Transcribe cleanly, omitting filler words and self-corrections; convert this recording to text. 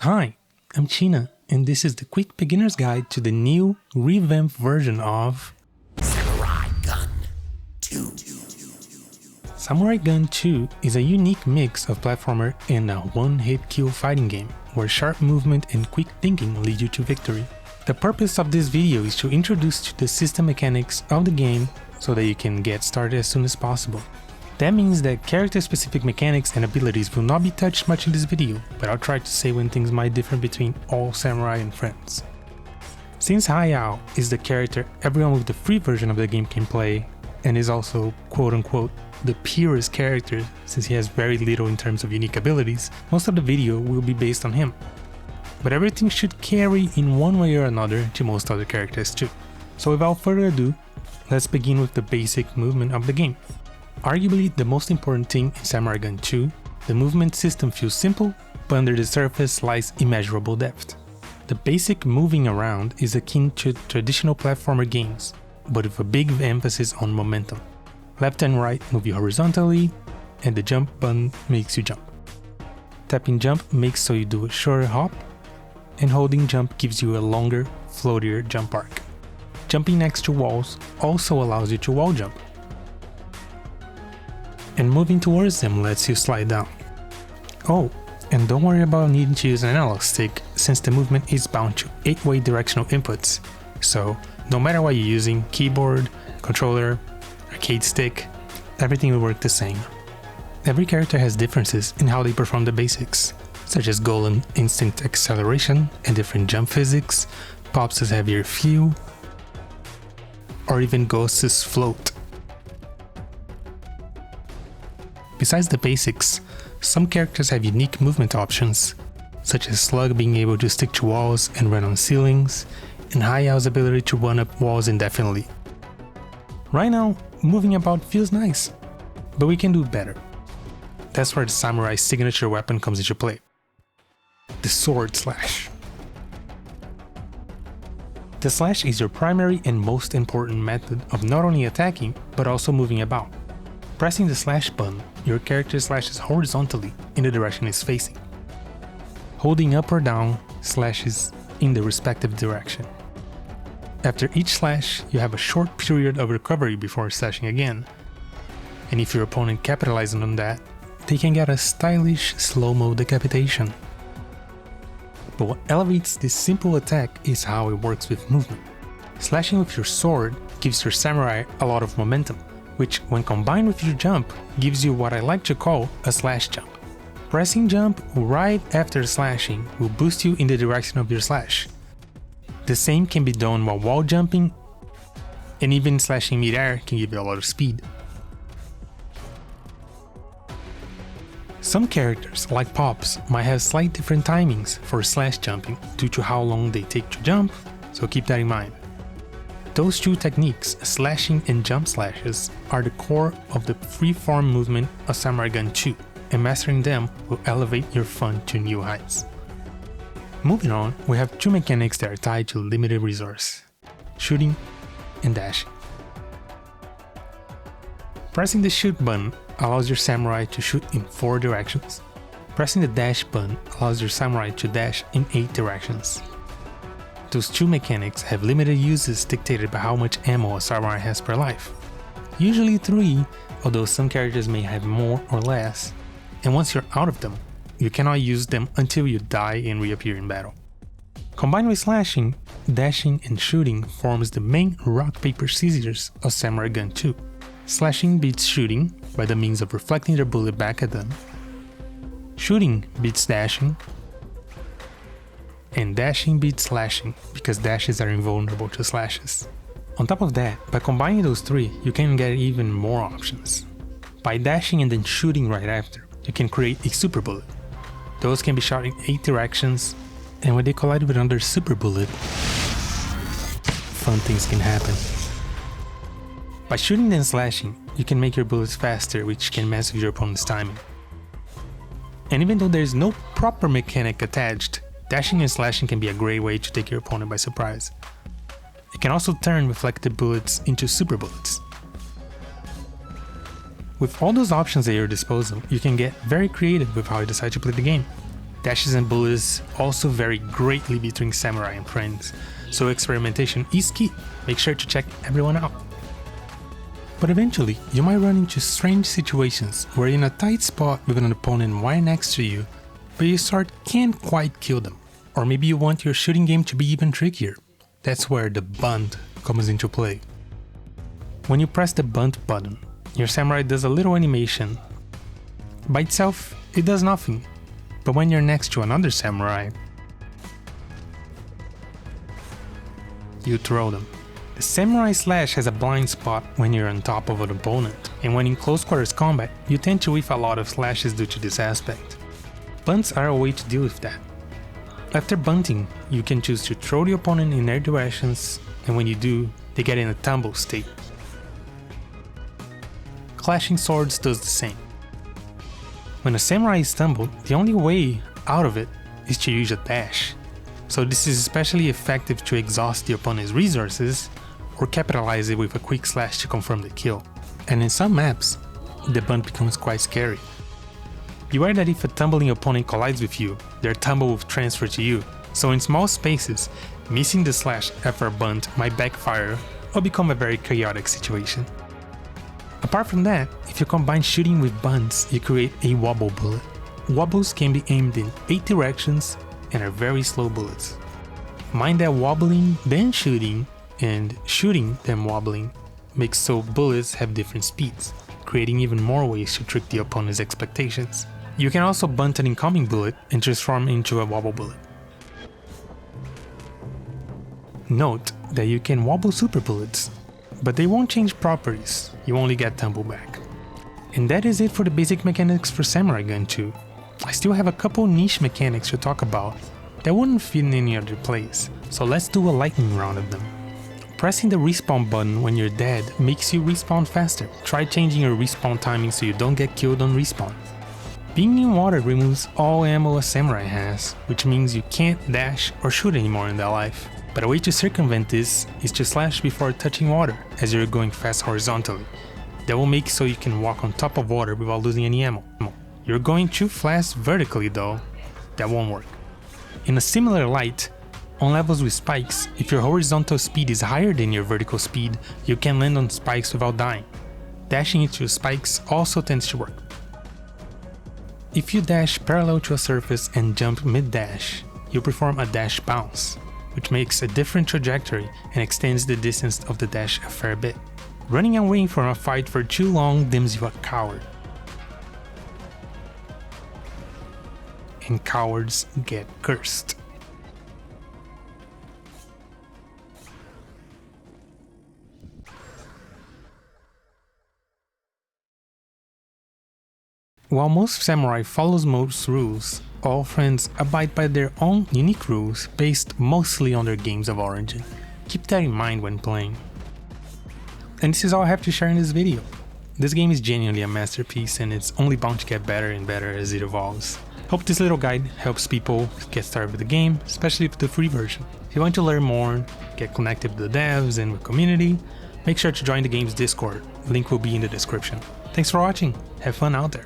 Hi, I'm China, and this is the quick beginner's guide to the new, revamped version of Samurai Gunn 2. Samurai Gunn 2 is a unique mix of platformer and a one-hit kill fighting game, where sharp movement and quick thinking lead you to victory. The purpose of this video is to introduce the system mechanics of the game so that you can get started as soon as possible. That means that character-specific mechanics and abilities will not be touched much in this video, but I'll try to say when things might differ between all samurai and friends. Since Hayao is the character everyone with the free version of the game can play, and is also quote-unquote the purest character since he has very little in terms of unique abilities, most of the video will be based on him. But everything should carry in one way or another to most other characters too. So without further ado, let's begin with the basic movement of the game. Arguably the most important thing in Samurai Gunn 2, the movement system feels simple, but under the surface lies immeasurable depth. The basic moving around is akin to traditional platformer games, but with a big emphasis on momentum. Left and right move you horizontally, and the jump button makes you jump. Tapping jump makes so you do a shorter hop, and holding jump gives you a longer, floatier jump arc. Jumping next to walls also allows you to wall jump, and moving towards them lets you slide down. Oh, and don't worry about needing to use an analog stick, since the movement is bound to 8-way directional inputs, so no matter what you're using, keyboard, controller, arcade stick, everything will work the same. Every character has differences in how they perform the basics, such as Golem instinct acceleration and different jump physics, Pops' heavier feel, or even Ghost's float. Besides the basics, some characters have unique movement options, such as Slug being able to stick to walls and run on ceilings, and Hayao's ability to run up walls indefinitely. Right now, moving about feels nice, but we can do better. That's where the samurai's signature weapon comes into play: the sword slash. The slash is your primary and most important method of not only attacking, but also moving about. Pressing the slash button, your character slashes horizontally in the direction it's facing. Holding up or down slashes in the respective direction. After each slash, you have a short period of recovery before slashing again, and if your opponent capitalizes on that, they can get a stylish slow-mo decapitation. But what elevates this simple attack is how it works with movement. Slashing with your sword gives your samurai a lot of momentum, which when combined with your jump gives you what I like to call a slash jump. Pressing jump right after slashing will boost you in the direction of your slash. The same can be done while wall jumping, and even slashing mid-air can give you a lot of speed. Some characters, like Pops, might have slight different timings for slash jumping due to how long they take to jump, so keep that in mind. Those two techniques, slashing and jump slashes, are the core of the free-form movement of Samurai Gunn 2, and mastering them will elevate your fun to new heights. Moving on, we have two mechanics that are tied to limited resource: shooting and dashing. Pressing the shoot button allows your samurai to shoot in 4 directions. Pressing the dash button allows your samurai to dash in 8 directions. Those two mechanics have limited uses dictated by how much ammo a samurai has per life. Usually 3, although some characters may have more or less, and once you're out of them, you cannot use them until you die and reappear in battle. Combined with slashing, dashing and shooting forms the main rock paper scissors of Samurai Gunn 2. Slashing beats shooting by the means of reflecting their bullet back at them. Shooting beats dashing, and dashing beats slashing because dashes are invulnerable to slashes. On top of that, by combining those 3, you can get even more options. By dashing and then shooting right after, you can create a super bullet. Those can be shot in 8 directions, and when they collide with another super bullet, fun things can happen. By shooting and slashing, you can make your bullets faster, which can mess with your opponent's timing. And even though there is no proper mechanic attached, dashing and slashing can be a great way to take your opponent by surprise. It can also turn reflected bullets into super bullets. With all those options at your disposal, you can get very creative with how you decide to play the game. Dashes and bullets also vary greatly between samurai and friends, so experimentation is key. Make sure to check everyone out. But eventually, you might run into strange situations where you're in a tight spot with an opponent right next to you, but your sword can't quite kill them. Or maybe you want your shooting game to be even trickier. That's where the bunt comes into play. When you press the bunt button, your samurai does a little animation. By itself, it does nothing, but when you're next to another samurai, you throw them. The samurai slash has a blind spot when you're on top of an opponent, and when in close quarters combat, you tend to whiff a lot of slashes due to this aspect. Bunts are a way to deal with that. After bunting, you can choose to throw the opponent in their directions, and when you do, they get in a tumble state. Clashing swords does the same. When a samurai is tumbled, the only way out of it is to use a dash. So this is especially effective to exhaust the opponent's resources or capitalize it with a quick slash to confirm the kill. And in some maps, the bunt becomes quite scary. Beware that if a tumbling opponent collides with you, their tumble will transfer to you, so in small spaces, missing the slash after a bunt might backfire or become a very chaotic situation. Apart from that, if you combine shooting with bunts, you create a wobble bullet. Wobbles can be aimed in 8 directions and are very slow bullets. Mind that wobbling then shooting and shooting then wobbling makes so bullets have different speeds, creating even more ways to trick the opponent's expectations. You can also bunt an incoming bullet and transform into a wobble bullet. Note that you can wobble super bullets, but they won't change properties, you only get tumble back. And that is it for the basic mechanics for Samurai Gunn 2. I still have a couple niche mechanics to talk about that wouldn't fit in any other place, so let's do a lightning round of them. Pressing the respawn button when you're dead makes you respawn faster. Try changing your respawn timing so you don't get killed on respawn. Being in water removes all ammo a samurai has, which means you can't dash or shoot anymore in their life. But a way to circumvent this is to slash before touching water as you're going fast horizontally. That will make so you can walk on top of water without losing any ammo. You're going too fast vertically though, that won't work. In a similar light, on levels with spikes, if your horizontal speed is higher than your vertical speed, you can land on spikes without dying. Dashing into spikes also tends to work. If you dash parallel to a surface and jump mid-dash, you perform a dash bounce, which makes a different trajectory and extends the distance of the dash a fair bit. Running away from a fight for too long deems you a coward. And cowards get cursed. While most samurai follows most rules, all friends abide by their own unique rules based mostly on their games of origin. Keep that in mind when playing. And this is all I have to share in this video. This game is genuinely a masterpiece and it's only bound to get better and better as it evolves. Hope this little guide helps people get started with the game, especially with the free version. If you want to learn more, get connected with the devs and with the community, make sure to join the game's Discord. Link will be in the description. Thanks for watching, have fun out there.